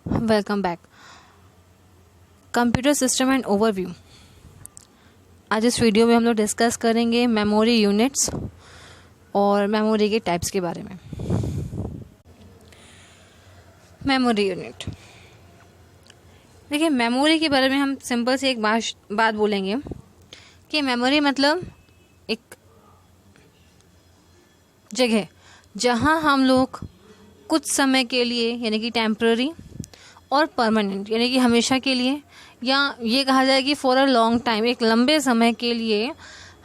Welcome back. Computer system and overview. आज इस video में हम लोग डिस्कस करेंगे मेमोरी यूनिट्स और मेमोरी के टाइप्स के बारे में। मेमोरी यूनिट, देखिए मेमोरी के बारे में हम सिंपल से एक बात बोलेंगे कि मेमोरी मतलब एक जगह जहां हम लोग कुछ समय के लिए यानी कि टेम्पररी और परमानेंट यानी कि हमेशा के लिए, या ये कहा जाए कि फॉर अ लॉन्ग टाइम, एक लंबे समय के लिए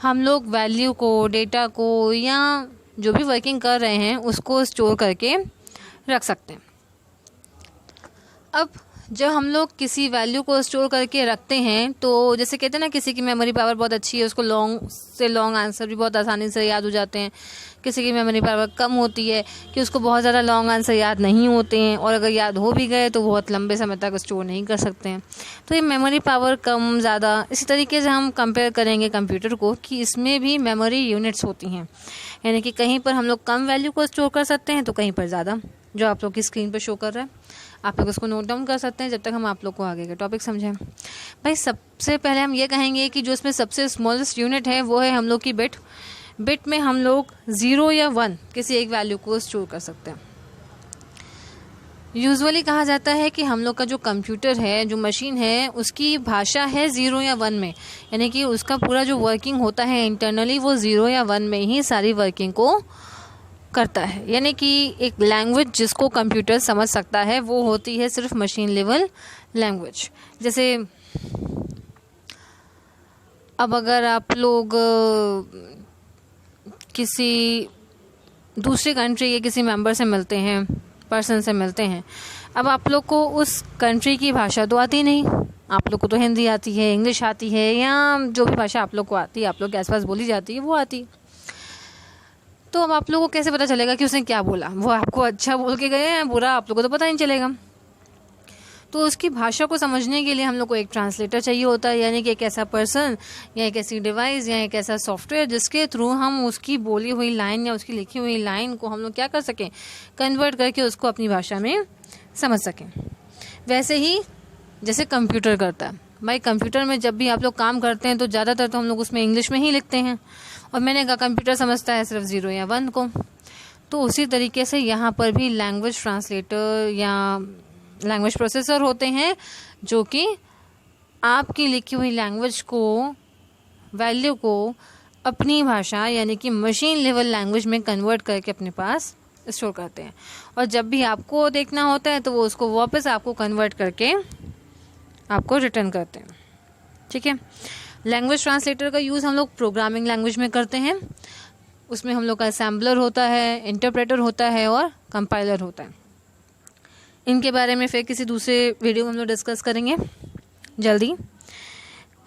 हम लोग वैल्यू को, डेटा को या जो भी वर्किंग कर रहे हैं उसको स्टोर करके रख सकते हैं। अब जब हम लोग किसी वैल्यू को स्टोर करके रखते हैं तो जैसे कहते हैं ना, किसी की मेमोरी पावर बहुत अच्छी है, उसको लॉन्ग से लॉन्ग आंसर भी बहुत आसानी से याद हो जाते हैं। किसी की मेमोरी पावर कम होती है कि उसको बहुत ज़्यादा लॉन्ग आंसर याद नहीं होते हैं, और अगर याद हो भी गए तो बहुत लंबे समय तक स्टोर नहीं कर सकते हैं। तो ये मेमोरी पावर कम ज़्यादा, इसी तरीके से हम कंपेयर करेंगे कंप्यूटर को कि इसमें भी मेमोरी यूनिट्स होती हैं। यानी कि कहीं पर हम लोग कम वैल्यू को स्टोर कर सकते हैं तो कहीं पर ज़्यादा, जो आप लोग की स्क्रीन पर शो कर रहा है। आप लोग उसको नोट डाउन कर सकते हैं जब तक हम आप लोग को आगे का टॉपिक समझें। भाई सबसे पहले हम ये कहेंगे कि जो इसमें सबसे स्मॉलेस्ट यूनिट है वो है हम लोग की बिट। बिट में हम लोग 0 या 1 किसी एक वैल्यू को स्टोर कर सकते हैं। यूजुअली कहा जाता है कि हम लोग का जो कंप्यूटर है, जो मशीन है, उसकी भाषा है 0 या 1 में, यानी कि उसका पूरा जो वर्किंग होता है इंटरनली वो 0 या 1 में ही सारी वर्किंग को करता है। यानी कि एक लैंग्वेज जिसको कंप्यूटर समझ सकता है वो होती है सिर्फ मशीन लेवल लैंग्वेज। जैसे अब अगर आप लोग किसी दूसरी कंट्री के किसी मेंबर से मिलते हैं, पर्सन से मिलते हैं, अब आप लोग को उस कंट्री की भाषा तो आती नहीं, आप लोग को तो हिंदी आती है, इंग्लिश आती है, या जो भी भाषा आप लोग को आती है, आप लोग के आसपास बोली जाती है वो आती है। तो अब आप लोगों को कैसे पता चलेगा कि उसने क्या बोला? वो आपको अच्छा बोल के गए हैं, बुरा, आप लोगों को तो पता नहीं चलेगा। तो उसकी भाषा को समझने के लिए हम लोग को एक ट्रांसलेटर चाहिए होता है, यानी कि एक ऐसा पर्सन या एक ऐसी डिवाइस या एक ऐसा सॉफ्टवेयर जिसके थ्रू हम उसकी बोली हुई लाइन या उसकी लिखी हुई लाइन को हम लोग क्या कर सकें, कन्वर्ट करके उसको अपनी भाषा में समझ सकें। वैसे ही जैसे कंप्यूटर करता है। भाई कंप्यूटर में जब भी आप लोग काम करते हैं तो ज़्यादातर तो हम लोग उसमें इंग्लिश में ही लिखते हैं, और मैंने कहा कंप्यूटर समझता है सिर्फ 0 या 1 को। तो उसी तरीके से यहाँ पर भी लैंग्वेज ट्रांसलेटर या लैंग्वेज प्रोसेसर होते हैं जो कि आपकी लिखी हुई लैंग्वेज को, वैल्यू को अपनी भाषा यानी कि मशीन लेवल लैंग्वेज में कन्वर्ट करके अपने पास स्टोर करते हैं, और जब भी आपको देखना होता है तो वो उसको वापस आपको कन्वर्ट करके आपको रिटर्न करते हैं। ठीक है। लैंग्वेज ट्रांसलेटर का यूज़ हम लोग प्रोग्रामिंग लैंग्वेज में करते हैं। उसमें हम लोग का असेंबलर होता है, इंटरप्रेटर होता है और कंपाइलर होता है। इनके बारे में फिर किसी दूसरे वीडियो में हम लोग डिस्कस करेंगे जल्दी।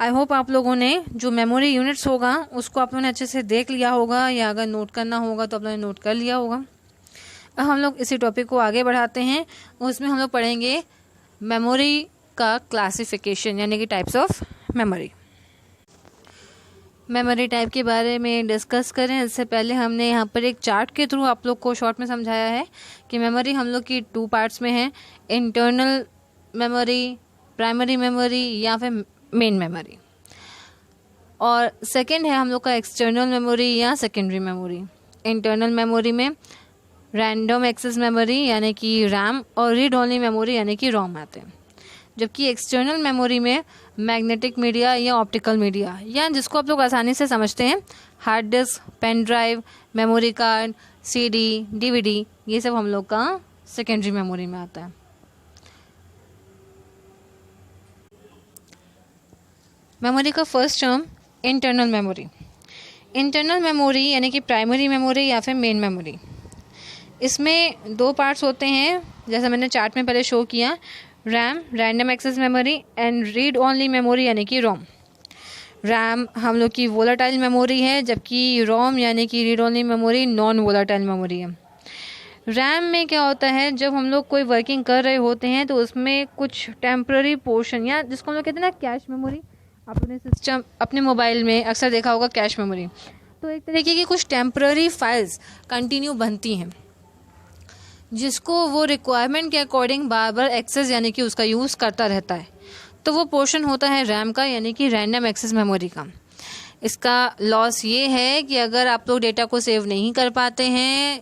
आई होप आप लोगों ने जो मेमोरी यूनिट्स होगा उसको आप लोगों ने अच्छे से देख लिया होगा, या अगर नोट करना होगा तो आप लोगों ने नोट कर लिया होगा। अब हम लोग इसी टॉपिक को आगे बढ़ाते हैं। उसमें हम लोग पढ़ेंगे मेमोरी का क्लासिफिकेशन, यानी कि types of memory. Memory type के बारे में डिस्कस करें इससे पहले हमने यहाँ पर एक चार्ट के थ्रू आप लोग को शॉर्ट में समझाया है कि मेमोरी हम लोग की 2 पार्ट्स में है, इंटरनल मेमोरी, प्राइमरी मेमोरी या फिर मेन मेमोरी, और सेकंड है हम लोग का एक्सटर्नल मेमोरी या सेकेंडरी मेमोरी। इंटरनल मेमोरी में रैंडम एक्सेस मेमोरी यानी कि रैम और रीड ओनली मेमोरी यानी कि रोम आते हैं, जबकि एक्सटर्नल मेमोरी में मैग्नेटिक मीडिया या ऑप्टिकल मीडिया, या जिसको आप लोग आसानी से समझते हैं hard disk, pen drive, memory card, CD, DVD, ये सब हम लोग का सेकेंडरी मेमोरी में आता है। मेमोरी का first term internal memory. Internal memory यानी कि प्राइमरी मेमोरी या फिर मेन मेमोरी, इसमें 2 पार्ट्स होते हैं जैसा मैंने चार्ट में पहले शो किया, RAM random access memory and read only memory यानी कि रोम। रैम हम लोग की वोलाटाइल मेमोरी है, जबकि रोम यानी कि read only memory non volatile memory है। रैम में क्या होता है, जब हम लोग कोई वर्किंग कर रहे होते हैं तो उसमें कुछ टेम्पररी पोर्शन, या जिसको हम लोग कहते हैं ना कैश मेमोरी, आपने सिस्टम अपने मोबाइल में अक्सर देखा होगा कैश मेमोरी, तो एक तरीके की कुछ टेम्पररी फाइल्स कंटिन्यू बनती हैं। जिसको वो रिक्वायरमेंट के अकॉर्डिंग बार बार एक्सेस यानी कि उसका यूज़ करता रहता है, तो वो पोर्शन होता है रैम का यानी कि रैंडम एक्सेस मेमोरी का। इसका लॉस ये है कि अगर आप लोग डेटा को सेव नहीं कर पाते हैं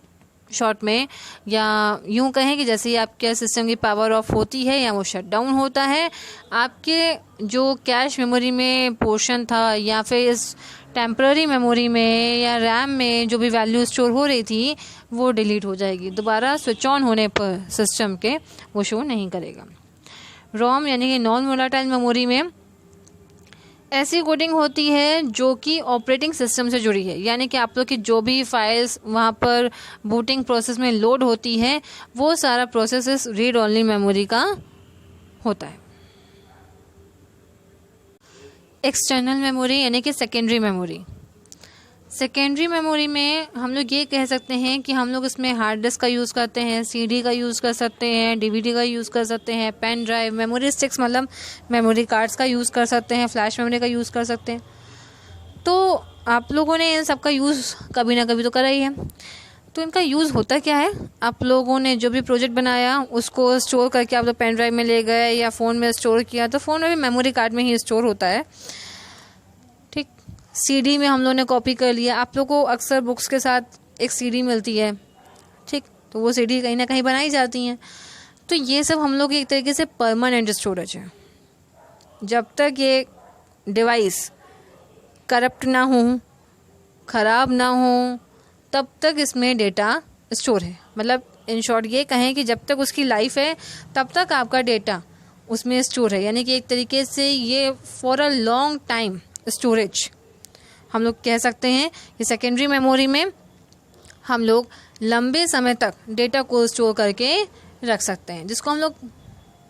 शॉर्ट में, या यूं कहें कि जैसे ही आपके सिस्टम की पावर ऑफ होती है या वो शट डाउन होता है, आपके जो कैश मेमोरी में पोर्शन था या फिर इस टेम्पररी मेमोरी में या रैम में जो भी वैल्यू स्टोर हो रही थी वो डिलीट हो जाएगी। दोबारा स्विच ऑन होने पर सिस्टम के वो शो नहीं करेगा। रोम यानी कि नॉन वोलेटाइल मेमोरी में ऐसी कोडिंग होती है जो कि ऑपरेटिंग सिस्टम से जुड़ी है, यानी कि आप लोग की जो भी फाइल्स वहाँ पर बूटिंग प्रोसेस में लोड होती है वो सारा प्रोसेस इस रीड ओनली मेमोरी का होता है। एक्सटर्नल मेमोरी यानी कि सेकेंडरी मेमोरी। सेकेंडरी मेमोरी में हम लोग ये कह सकते हैं कि हम लोग इसमें हार्ड डिस्क का यूज़ करते हैं, सीडी का यूज़ कर सकते हैं, डीवीडी का यूज़ कर सकते हैं, पेन ड्राइव, मेमोरी स्टिक्स मतलब मेमोरी कार्ड्स का यूज़ कर सकते हैं, फ्लैश मेमोरी का यूज़ कर सकते हैं। तो आप लोगों ने इन सब का यूज़ कभी ना कभी तो करा ही है। तो इनका यूज़ होता क्या है, आप लोगों ने जो भी प्रोजेक्ट बनाया उसको स्टोर करके आप लोग पेन ड्राइव में ले गए या फ़ोन में स्टोर किया, तो फ़ोन में भी मेमोरी कार्ड में ही स्टोर होता है। ठीक, सीडी में हम लोगों ने कॉपी कर लिया। आप लोग को अक्सर बुक्स के साथ एक सीडी मिलती है, ठीक, तो वो सीडी कहीं ना कहीं बनाई जाती हैं। तो ये सब हम लोग एक तरीके से परमानेंट स्टोरेज है। जब तक ये डिवाइस करप्ट ना हो, ख़राब ना हो, तब तक इसमें डेटा स्टोर है। मतलब इन शॉर्ट ये कहें कि जब तक उसकी लाइफ है तब तक आपका डेटा उसमें स्टोर है, यानी कि एक तरीके से ये for a long time storage हम लोग कह सकते हैं। कि सेकेंडरी मेमोरी में हम लोग लंबे समय तक डेटा को स्टोर करके रख सकते हैं, जिसको हम लोग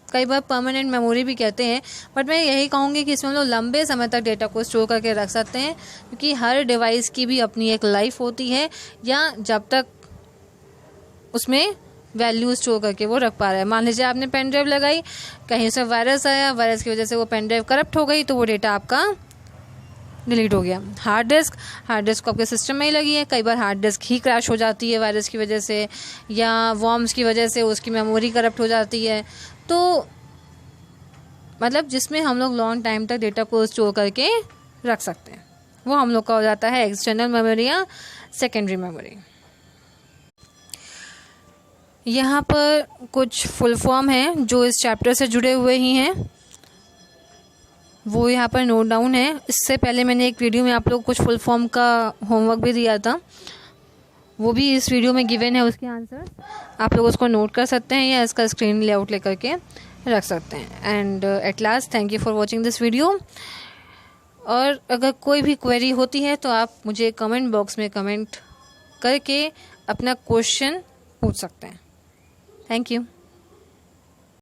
कई बार परमानेंट मेमोरी भी कहते हैं। बट मैं यही कहूँगी कि इसमें हम लोग लंबे समय तक डेटा को स्टोर करके रख सकते हैं, क्योंकि हर डिवाइस की भी अपनी एक लाइफ होती है, या जब तक उसमें वैल्यू स्टोर करके वो रख पा रहा है। मान लीजिए आपने पेन ड्राइव लगाई, कहीं से वायरस आया, वायरस की वजह से वो पेन ड्राइव करप्ट हो गई, तो वो डेटा आपका डिलीट हो गया। हार्ड डिस्क को आपके सिस्टम में ही लगी है, कई बार हार्ड डिस्क ही क्रैश हो जाती है वायरस की वजह से, या वॉर्म्स की वजह से उसकी मेमोरी करप्ट हो जाती है। तो मतलब जिसमें हम लोग लॉन्ग टाइम तक डेटा को स्टोर करके रख सकते हैं, वो हम लोग का हो जाता है एक्सटर्नल मेमोरी या सेकेंडरी मेमोरी। यहाँ पर कुछ फुल फॉर्म हैं जो इस चैप्टर से जुड़े हुए ही हैं, वो यहाँ पर नोट डाउन है। इससे पहले मैंने एक वीडियो में आप लोग कुछ फुल फॉर्म का होमवर्क भी दिया था, वो भी इस वीडियो में गिवन है, उसके आंसर आप लोग उसको नोट कर सकते हैं या इसका स्क्रीन लेआउट लेकर के रख सकते हैं। And at last thank you for watching this video. और अगर कोई भी क्वेरी होती है तो आप मुझे कमेंट बॉक्स में कमेंट करके अपना क्वेश्चन पूछ सकते हैं। Thank you.